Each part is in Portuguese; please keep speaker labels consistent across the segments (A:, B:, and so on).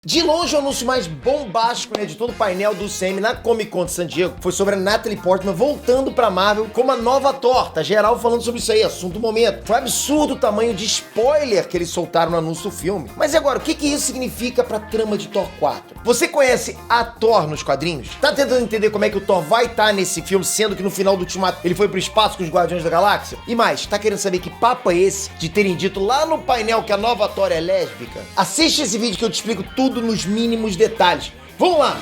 A: De longe, o anúncio mais bombástico, né, de todo o painel do CM na Comic Con de San Diego foi sobre a Natalie Portman voltando pra Marvel como a nova Thor. Tá geral falando sobre isso aí, assunto do momento. Foi absurdo o tamanho de spoiler que eles soltaram no anúncio do filme. Mas e agora, o que isso significa pra trama de Thor 4? Você conhece a Thor nos quadrinhos? Tá tentando entender como é que o Thor vai estar nesse filme, sendo que no final do Ultimato ele foi pro espaço com os Guardiões da Galáxia? E mais, tá querendo saber que papo é esse de terem dito lá no painel que a nova Thor é lésbica? Assiste esse vídeo que eu te explico tudo nos mínimos detalhes. Vamos lá!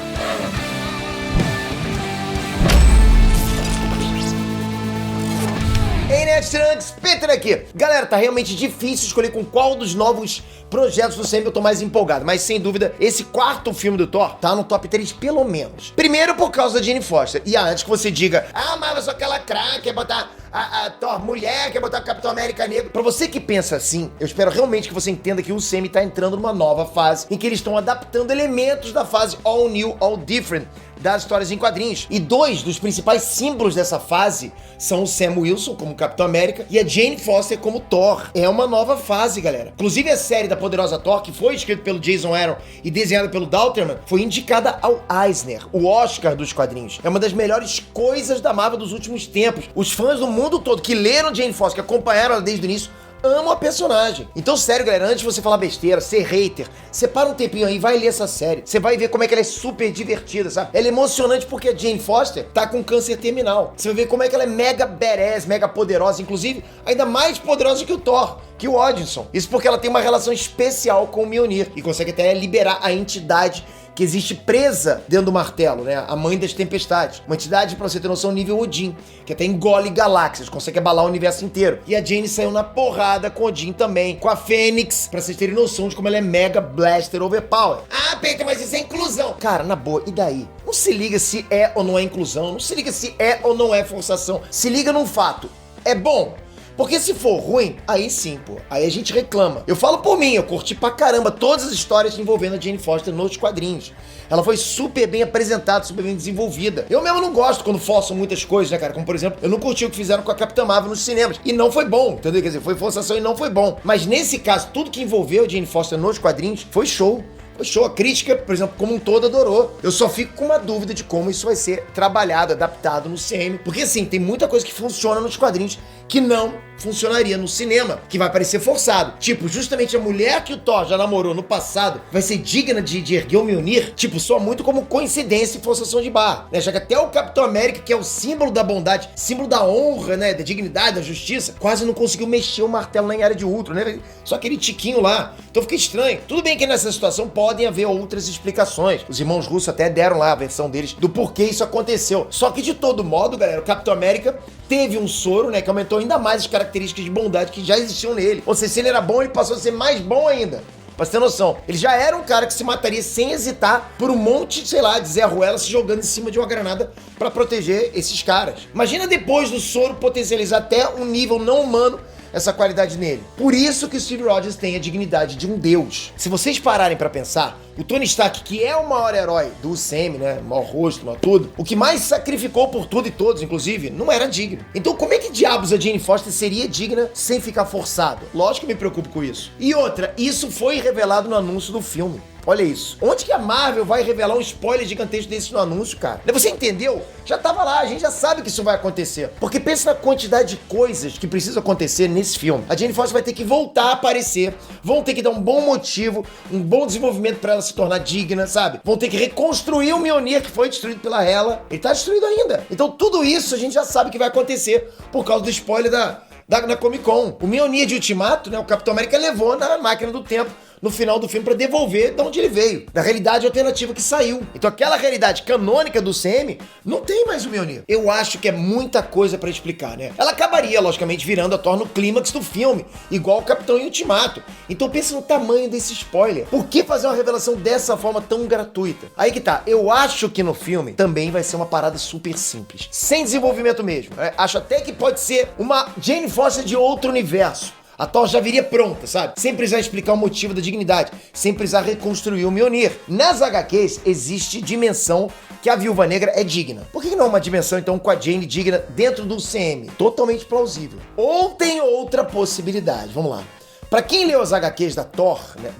A: Ei, Nerdtrunks, Peter aqui. Galera, tá realmente difícil escolher com qual dos novos projetos do CM eu tô mais empolgado, mas sem dúvida, esse quarto filme do Thor tá no top 3 pelo menos. Primeiro por causa da Jane Foster. E antes que você diga, mas só aquela craque, quer botar a Thor mulher, quer botar o Capitão América negro. Pra você que pensa assim, eu espero realmente que você entenda que o CM tá entrando numa nova fase em que eles estão adaptando elementos da fase All New, All Different das histórias em quadrinhos. E dois dos principais símbolos dessa fase são o Sam Wilson como Capitão América e a Jane Foster como Thor. É uma nova fase, galera. Inclusive a série da poderosa Thor, que foi escrita pelo Jason Aaron e desenhada pelo Dalterman, foi indicada ao Eisner, o Oscar dos quadrinhos. É uma das melhores coisas da Marvel dos últimos tempos. Os fãs do mundo todo que leram Jane Foster, que acompanharam ela desde o início, amo a personagem. Então, sério, galera, antes de você falar besteira, ser hater, separa um tempinho aí e vai ler essa série. Você vai ver como é que ela é super divertida, sabe? Ela é emocionante porque a Jane Foster tá com câncer terminal. Você vai ver como é que ela é mega badass, mega poderosa, inclusive ainda mais poderosa que o Thor, que o Odinson. Isso porque ela tem uma relação especial com o Mjolnir e consegue até liberar a entidade que existe presa dentro do martelo, né? A mãe das tempestades. Uma entidade, pra você ter noção, nível Odin, que até engole galáxias, consegue abalar o universo inteiro. E a Jane saiu na porrada com Odin também, com a Fênix, pra vocês terem noção de como ela é mega blaster overpower. Peter, mas isso é inclusão. Cara, na boa, e daí? Não se liga se é ou não é inclusão, não se liga se é ou não é forçação. Se liga num fato. É bom. Porque se for ruim, aí sim, pô. Aí a gente reclama. Eu falo por mim, eu curti pra caramba todas as histórias envolvendo a Jane Foster nos quadrinhos. Ela foi super bem apresentada, super bem desenvolvida. Eu mesmo não gosto quando forçam muitas coisas, né, cara? Como, por exemplo, eu não curti o que fizeram com a Capitã Marvel nos cinemas. E não foi bom, entendeu? Quer dizer, foi forçação e não foi bom. Mas nesse caso, tudo que envolveu a Jane Foster nos quadrinhos foi show. Show, a crítica, por exemplo, como um todo adorou. Eu só fico com uma dúvida de como isso vai ser trabalhado, adaptado no CM. Porque assim, tem muita coisa que funciona nos quadrinhos que não funcionaria no cinema, que vai parecer forçado. Tipo, justamente a mulher que o Thor já namorou no passado vai ser digna de erguer o Mjolnir, tipo, só muito como coincidência e forçação de barra, né? Já que até o Capitão América, que é o símbolo da bondade, símbolo da honra, né, da dignidade, da justiça, quase não conseguiu mexer o martelo na área de Ultron, né? Só aquele tiquinho lá. Então fica estranho. Tudo bem que nessa situação podem haver outras explicações. Os irmãos russos até deram lá a versão deles do porquê isso aconteceu. Só que de todo modo, galera, o Capitão América teve um soro, né, que aumentou ainda mais as características de bondade que já existiam nele. Ou seja, se ele era bom, ele passou a ser mais bom ainda. Pra você ter noção, ele já era um cara que se mataria sem hesitar por um monte, sei lá, de Zé Ruela se jogando em cima de uma granada pra proteger esses caras. Imagina depois do soro potencializar até um nível não humano essa qualidade nele. Por isso que o Steve Rogers tem a dignidade de um deus. Se vocês pararem pra pensar, o Tony Stark, que é o maior herói do UCM, né, maior rosto, maior tudo, o que mais sacrificou por tudo e todos, inclusive, não era digno. Então como é que diabos a Jane Foster seria digna sem ficar forçado? Lógico que eu me preocupo com isso. E outra, isso foi revelado no anúncio do filme. Olha isso. Onde que a Marvel vai revelar um spoiler gigantesco desse no anúncio, cara? Você entendeu? Já tava lá, a gente já sabe que isso vai acontecer. Porque pensa na quantidade de coisas que precisam acontecer nesse filme. A Jane Foster vai ter que voltar a aparecer, vão ter que dar um bom motivo, um bom desenvolvimento pra ela se tornar digna, sabe? Vão ter que reconstruir o Mjolnir que foi destruído pela Hela. Ele tá destruído ainda. Então tudo isso a gente já sabe que vai acontecer por causa do spoiler na Comic Con. O Mjolnir de Ultimato, né, o Capitão América levou na máquina do tempo no final do filme pra devolver de onde ele veio, da realidade alternativa que saiu. Então aquela realidade canônica do CM não tem mais o Mjolnir. Eu acho que é muita coisa pra explicar, né? Ela acabaria, logicamente, virando a Thor no clímax do filme, igual o Capitão em Ultimato. Então pensa no tamanho desse spoiler. Por que fazer uma revelação dessa forma tão gratuita? Aí que tá, eu acho que no filme também vai ser uma parada super simples, sem desenvolvimento mesmo. Acho até que pode ser uma Jane Foster de outro universo. A Thor já viria pronta, sabe? Sem precisar explicar o motivo da dignidade, sem precisar reconstruir o Mjolnir. Nas HQs existe dimensão que a Viúva Negra é digna. Por que não uma dimensão, então, com a Jane digna dentro do CM? Totalmente plausível. Ou tem outra possibilidade, vamos lá. Pra quem leu as HQs da Thor, né,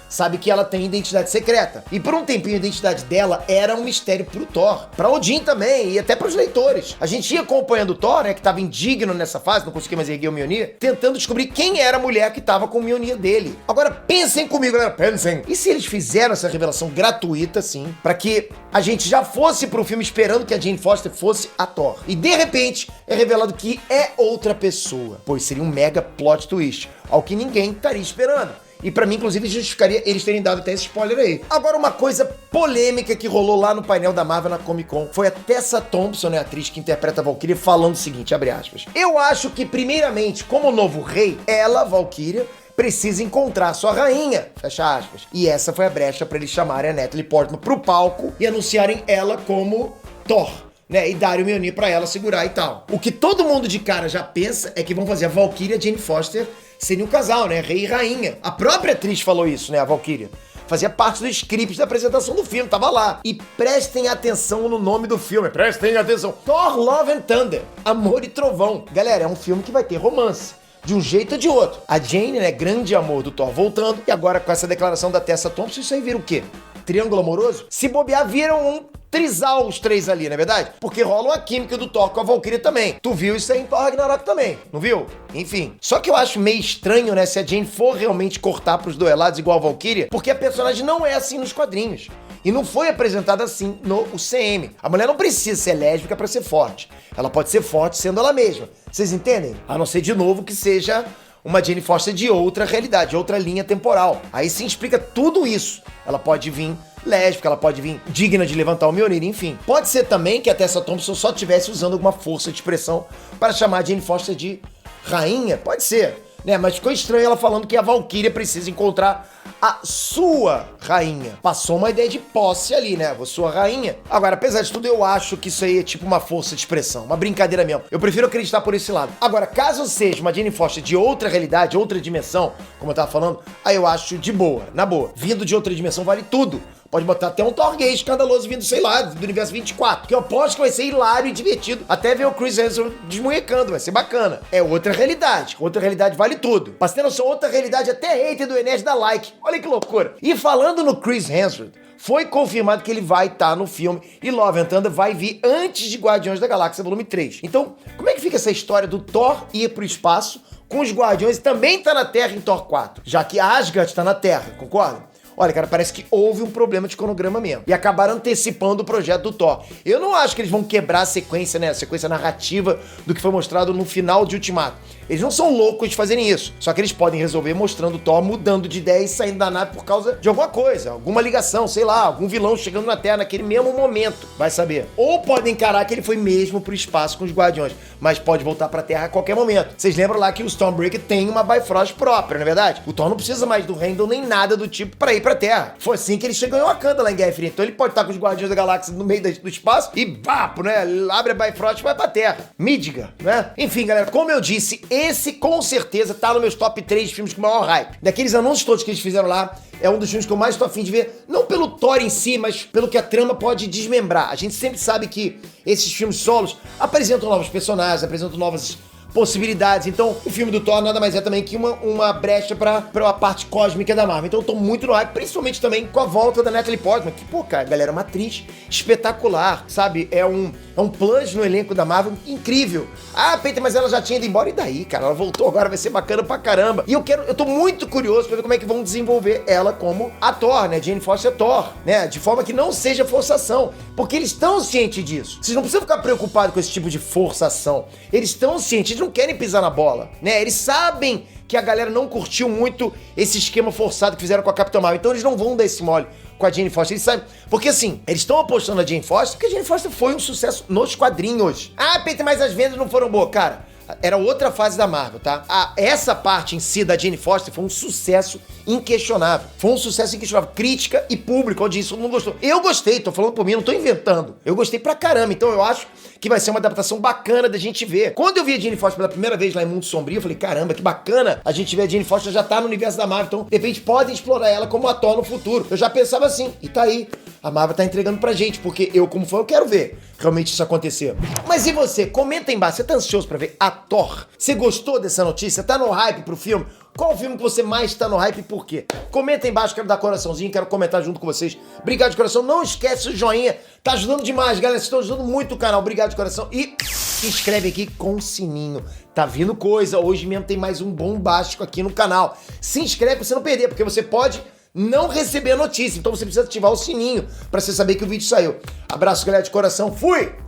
A: sabe que ela tem identidade secreta. E por um tempinho a identidade dela era um mistério pro Thor. Pra Odin também, e até pros leitores. A gente ia acompanhando o Thor, né, que tava indigno nessa fase, não conseguia mais erguer o Mjolnir, tentando descobrir quem era a mulher que tava com o Mjolnir dele. Agora pensem comigo, galera, pensem. E se eles fizeram essa revelação gratuita, assim, pra que a gente já fosse pro filme esperando que a Jane Foster fosse a Thor. E de repente é revelado que é outra pessoa. Pois seria um mega plot twist, ao que ninguém estaria esperando. E pra mim, inclusive, justificaria eles terem dado até esse spoiler aí. Agora, uma coisa polêmica que rolou lá no painel da Marvel na Comic Con foi a Tessa Thompson, né, a atriz que interpreta a Valkyria, falando o seguinte, abre aspas. Eu acho que, primeiramente, como novo rei, ela, Valkyria, precisa encontrar sua rainha, fecha aspas. E essa foi a brecha pra eles chamarem a Natalie Portman pro palco e anunciarem ela como Thor, né, e darem o Mjolnir pra ela segurar e tal. O que todo mundo de cara já pensa é que vão fazer a Valkyria e a Jane Foster serem um casal, né, rei e rainha. A própria atriz falou isso, né, a Valkyria. Fazia parte do script da apresentação do filme, tava lá. E prestem atenção no nome do filme, prestem atenção. Thor, Love and Thunder, Amor e Trovão. Galera, é um filme que vai ter romance, de um jeito ou de outro. A Jane, né, grande amor do Thor voltando, e agora com essa declaração da Tessa Thompson, isso aí vira o quê? Triângulo amoroso? Se bobear, viram um trisal os três ali, não é verdade? Porque rola uma química do Thor com a Valkyria também. Tu viu isso aí em Thor Ragnarok também, não viu? Enfim. Só que eu acho meio estranho, né, se a Jane for realmente cortar pros duelados igual a Valkyria, porque a personagem não é assim nos quadrinhos. E não foi apresentada assim no UCM. A mulher não precisa ser lésbica pra ser forte. Ela pode ser forte sendo ela mesma. Vocês entendem? A não ser, de novo, que seja uma Jane Foster de outra realidade, outra linha temporal. Aí sim explica tudo isso. Ela pode vir lésbica, ela pode vir digna de levantar o Mjolnir, enfim. Pode ser também que a Tessa Thompson só estivesse usando alguma força de expressão para chamar a Jane Foster de rainha. Pode ser, né? Mas ficou estranho ela falando que a Valkyria precisa encontrar a sua rainha. Passou uma ideia de posse ali, né? Vou sua rainha. Agora, apesar de tudo, eu acho que isso aí é tipo uma força de expressão, uma brincadeira mesmo. Eu prefiro acreditar por esse lado. Agora, caso seja uma Jane Foster de outra realidade, outra dimensão, como eu tava falando, aí eu acho de boa, na boa. Vindo de outra dimensão vale tudo. Pode botar até um Thor gay escandaloso vindo, sei lá, do universo 24. Que eu aposto que vai ser hilário e divertido. Até ver o Chris Hemsworth desmunhecando, vai ser bacana. É outra realidade. Outra realidade vale tudo. Pra você ter noção, outra realidade até hater do Enes dá like. Olha que loucura. E falando no Chris Hemsworth, foi confirmado que ele vai estar no filme e Love and Thunder vai vir antes de Guardiões da Galáxia Volume 3. Então, como é que fica essa história do Thor ir pro espaço com os Guardiões e também tá na Terra em Thor 4? Já que Asgard tá na Terra, concorda? Olha, cara, parece que houve um problema de cronograma mesmo. E acabaram antecipando o projeto do Thor. Eu não acho que eles vão quebrar a sequência, né? A sequência narrativa do que foi mostrado no final de Ultimato. Eles não são loucos de fazerem isso. Só que eles podem resolver mostrando o Thor mudando de ideia e saindo da nave por causa de alguma coisa. Alguma ligação, sei lá, algum vilão chegando na Terra naquele mesmo momento. Vai saber. Ou podem encarar que ele foi mesmo pro espaço com os Guardiões, mas pode voltar pra Terra a qualquer momento. Vocês lembram lá que o Stormbreaker tem uma Bifrost própria, não é verdade? O Thor não precisa mais do Heimdall nem nada do tipo pra ir pra Terra. Foi assim que ele chegou em Wakanda lá em Guerra Infinita. Então ele pode estar com os Guardiões da Galáxia no meio do espaço e vapo, né? Abre a Bifrost e vai pra Terra. Midgar, né? Enfim, galera, como eu disse, esse com certeza tá nos meus top 3 de filmes com maior hype. Daqueles anúncios todos que eles fizeram lá, é um dos filmes que eu mais tô afim de ver, não pelo Thor em si, mas pelo que a trama pode desmembrar. A gente sempre sabe que esses filmes solos apresentam novos personagens, apresentam novas possibilidades. Então, o filme do Thor nada mais é também que uma brecha pra a parte cósmica da Marvel. Então, eu tô muito no hype, principalmente também com a volta da Natalie Portman, que, pô, cara, galera, é uma atriz espetacular, sabe? É um plus no elenco da Marvel incrível. Ah, Peter, mas ela já tinha ido embora. E daí, cara? Ela voltou agora, vai ser bacana pra caramba. E eu tô muito curioso pra ver como é que vão desenvolver ela como a Thor, né? Jane Foster Thor, né? De forma que não seja forçação. Porque eles estão cientes disso. Vocês não precisam ficar preocupados com esse tipo de forçação. Eles estão cientes, eles não querem pisar na bola, né? Eles sabem que a galera não curtiu muito esse esquema forçado que fizeram com a Capitã Marvel. Então eles não vão dar esse mole com a Jane Foster. Eles sabem. Porque assim, eles estão apostando na Jane Foster porque a Jane Foster foi um sucesso nos quadrinhos. Ah, Peter, mas as vendas não foram boas. Cara, era outra fase da Marvel, tá? Essa parte em si da Jane Foster foi um sucesso inquestionável. Foi um sucesso inquestionável. Crítica e público, onde isso não gostou. Eu gostei, tô falando por mim, não tô inventando. Eu gostei pra caramba. Então eu acho que vai ser uma adaptação bacana da gente ver. Quando eu vi a Jane Foster pela primeira vez lá em Mundo Sombrio, eu falei, caramba, que bacana a gente ver a Jane Foster já tá no universo da Marvel. Então, de repente, podem explorar ela como ator no futuro. Eu já pensava assim, e tá aí. A Marvel tá entregando pra gente, porque eu, como fã, eu quero ver realmente isso acontecer. Mas e você? Comenta aí embaixo, você tá ansioso pra ver a Thor? Você gostou dessa notícia? Tá no hype pro filme? Qual o filme que você mais tá no hype e por quê? Comenta aí embaixo, quero dar coraçãozinho, quero comentar junto com vocês. Obrigado de coração, não esquece o joinha, tá ajudando demais, galera, vocês estão ajudando muito o canal, obrigado de coração. E se inscreve aqui com o sininho, tá vindo coisa, hoje mesmo tem mais um bombástico aqui no canal. Se inscreve pra você não perder, porque você pode não receber a notícia, então você precisa ativar o sininho pra você saber que o vídeo saiu. Abraço, galera, de coração, fui!